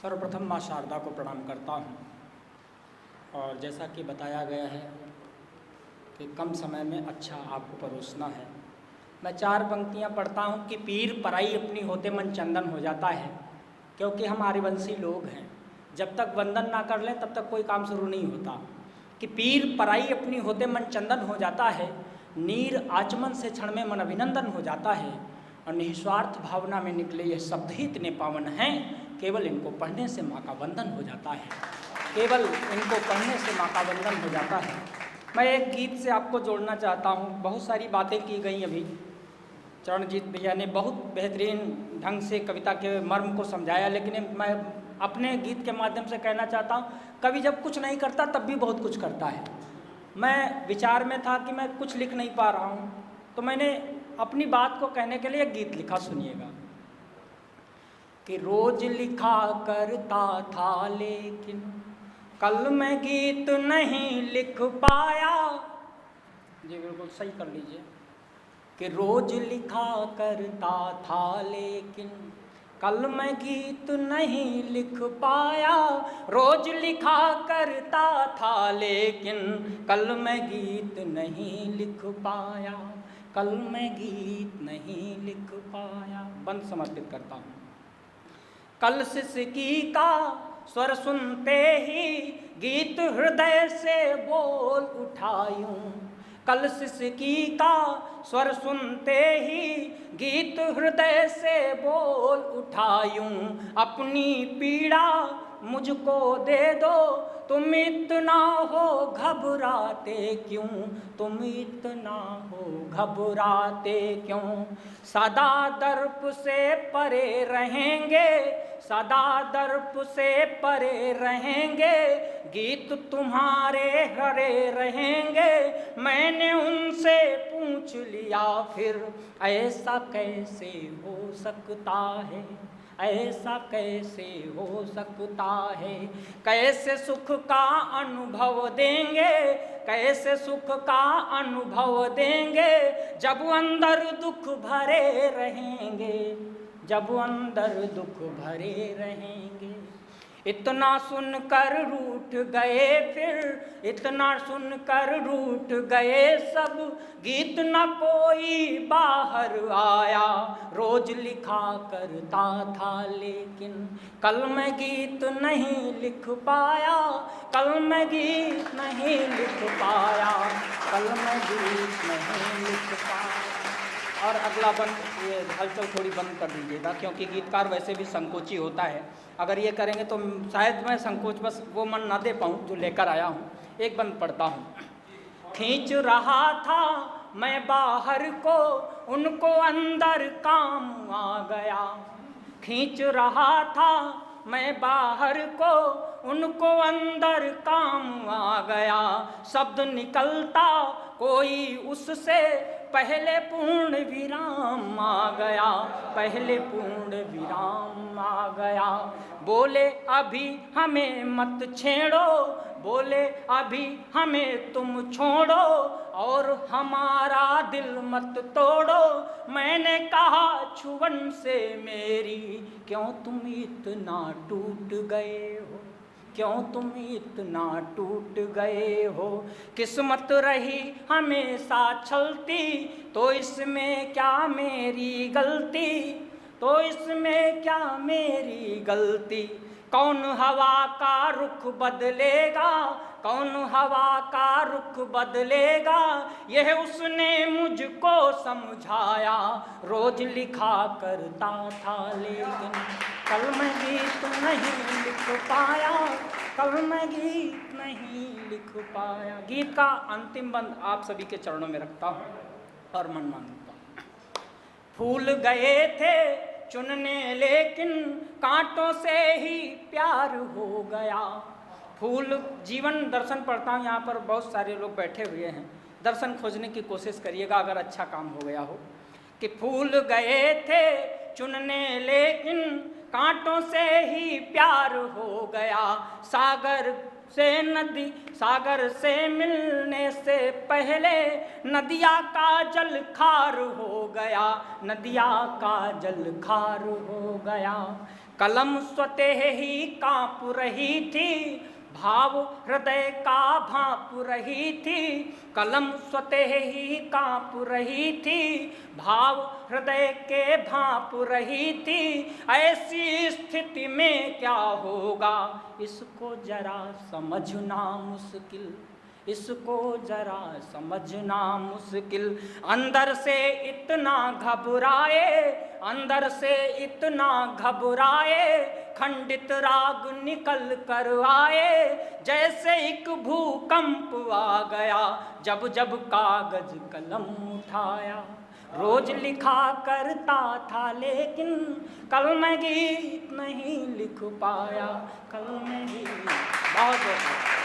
सर्वप्रथम माँ शारदा को प्रणाम करता हूँ। और जैसा कि बताया गया है कि कम समय में अच्छा आपको परोसना है, मैं 4 पंक्तियाँ पढ़ता हूँ कि पीर पराई अपनी होते मन चंदन हो जाता है। क्योंकि हम आर्यवंशी लोग हैं, जब तक वंदन ना कर लें तब तक कोई काम शुरू नहीं होता। कि पीर पराई अपनी होते मन चंदन हो जाता है, नीर आचमन से क्षण में मन अभिनंदन हो जाता है। और निस्वार्थ भावना में निकले ये शब्द ही इतने पावन हैं, केवल इनको पढ़ने से माँ का वंदन हो जाता है, केवल इनको पढ़ने से माँ का वंदन हो जाता है। मैं एक गीत से आपको जोड़ना चाहता हूँ। बहुत सारी बातें की गई अभी, चरणजीत भैया ने बहुत बेहतरीन ढंग से कविता के मर्म को समझाया, लेकिन मैं अपने गीत के माध्यम से कहना चाहता हूँ, कवि जब कुछ नहीं करता तब भी बहुत कुछ करता है। मैं विचार में था कि मैं कुछ लिख नहीं पा रहा हूँ, तो मैंने अपनी बात को कहने के लिए एक गीत लिखा, सुनिएगा। कि रोज लिखा करता था लेकिन कल मैं गीत नहीं लिख पाया। जी बिल्कुल सही कर लीजिए। कि रोज लिखा करता था लेकिन कल मैं गीत नहीं लिख पाया। रोज लिखा करता था लेकिन कल मैं गीत नहीं लिख पाया, कल मैं गीत नहीं लिख पाया। बंद समर्पित करता हूँ। कल सिसकी का स्वर सुनते ही गीत हृदय से बोल उठायूं। कल सिसकी का स्वर सुनते ही गीत हृदय से बोल उठायूं। अपनी पीड़ा मुझको दे दो, तुम इतना हो घबराते क्यों, तुम इतना हो घबराते क्यों। सदा दर्प से परे रहेंगे, सदा दर्प से परे रहेंगे, गीत तुम्हारे हरे रहेंगे। मैंने उनसे पूछ लिया फिर ऐसा कैसे हो सकता है, ऐसा कैसे हो सकता है। कैसे सुख का अनुभव देंगे, कैसे सुख का अनुभव देंगे, जब अंदर दुख भरे रहेंगे, जब अंदर दुख भरे रहेंगे। इतना सुनकर रूठ गए फिर, इतना सुनकर रूठ गए सब, गीत न कोई बाहर आया। रोज लिखा करता था लेकिन कल मैं गीत नहीं लिख पाया, कल मैं गीत नहीं लिख पाया, कल मैं गीत नहीं लिख पाया। और अगला बंद, ये हलचल थोड़ी बंद कर दीजिएगा, क्योंकि गीतकार वैसे भी संकोची होता है। अगर ये करेंगे तो शायद मैं संकोच बस वो मन ना दे पाऊँ जो लेकर आया हूँ। एक बंद पढ़ता हूँ। खींच रहा था मैं बाहर को, उनको अंदर काम आ गया। खींच रहा था मैं बाहर को, उनको अंदर काम आ गया। शब्द निकलता कोई उससे, पहले पूर्ण विराम आ गया, पहले पूर्ण विराम आ गया। बोले अभी हमें मत छेड़ो, बोले अभी हमें तुम छोड़ो, और हमारा दिल मत तोड़ो। मैंने कहा छुवन से मेरी, क्यों तुम इतना टूट गए हो, क्यों तुम इतना टूट गए हो। किस्मत रही हमेशा छलती, तो इसमें क्या मेरी गलती, तो इसमें क्या मेरी गलती। कौन हवा का रुख बदलेगा, कौन हवा का रुख बदलेगा, यह उसने मुझको समझाया। रोज लिखा करता था लेकिन कल मैं गीत नहीं लिख पाया, कल मैं गीत नहीं लिख पाया। गीत का अंतिम बंद आप सभी के चरणों में रखता हूँ और मन मांगता हूँ। फूल गए थे चुनने लेकिन कांटों से ही प्यार हो गया। फूल जीवन दर्शन पढ़ता हूँ, यहाँ पर बहुत सारे लोग बैठे हुए हैं, दर्शन खोजने की कोशिश करिएगा अगर अच्छा काम हो गया हो। कि फूल गए थे चुनने लेकिन कांटों से ही प्यार हो गया। सागर से नदी, सागर से मिलने से पहले नदिया का जल खार हो गया, नदिया का जल खार हो गया। कलम स्वतः ही काँप रही थी, भाव हृदय का भाप रही थी। कलम स्वतः ही काँप रही थी, भाव हृदय के भाप रही थी। ऐसी स्थिति में क्या होगा, इसको जरा समझना मुश्किल, इसको जरा समझना मुश्किल। अंदर से इतना घबराए, अंदर से इतना घबराए, खंडित राग निकल कर आए। जैसे एक भूकंप आ गया, जब जब कागज कलम उठाया। रोज लिखा करता था लेकिन कल मैं गीत नहीं लिख पाया, कल मैं गीत। बहुत बहुत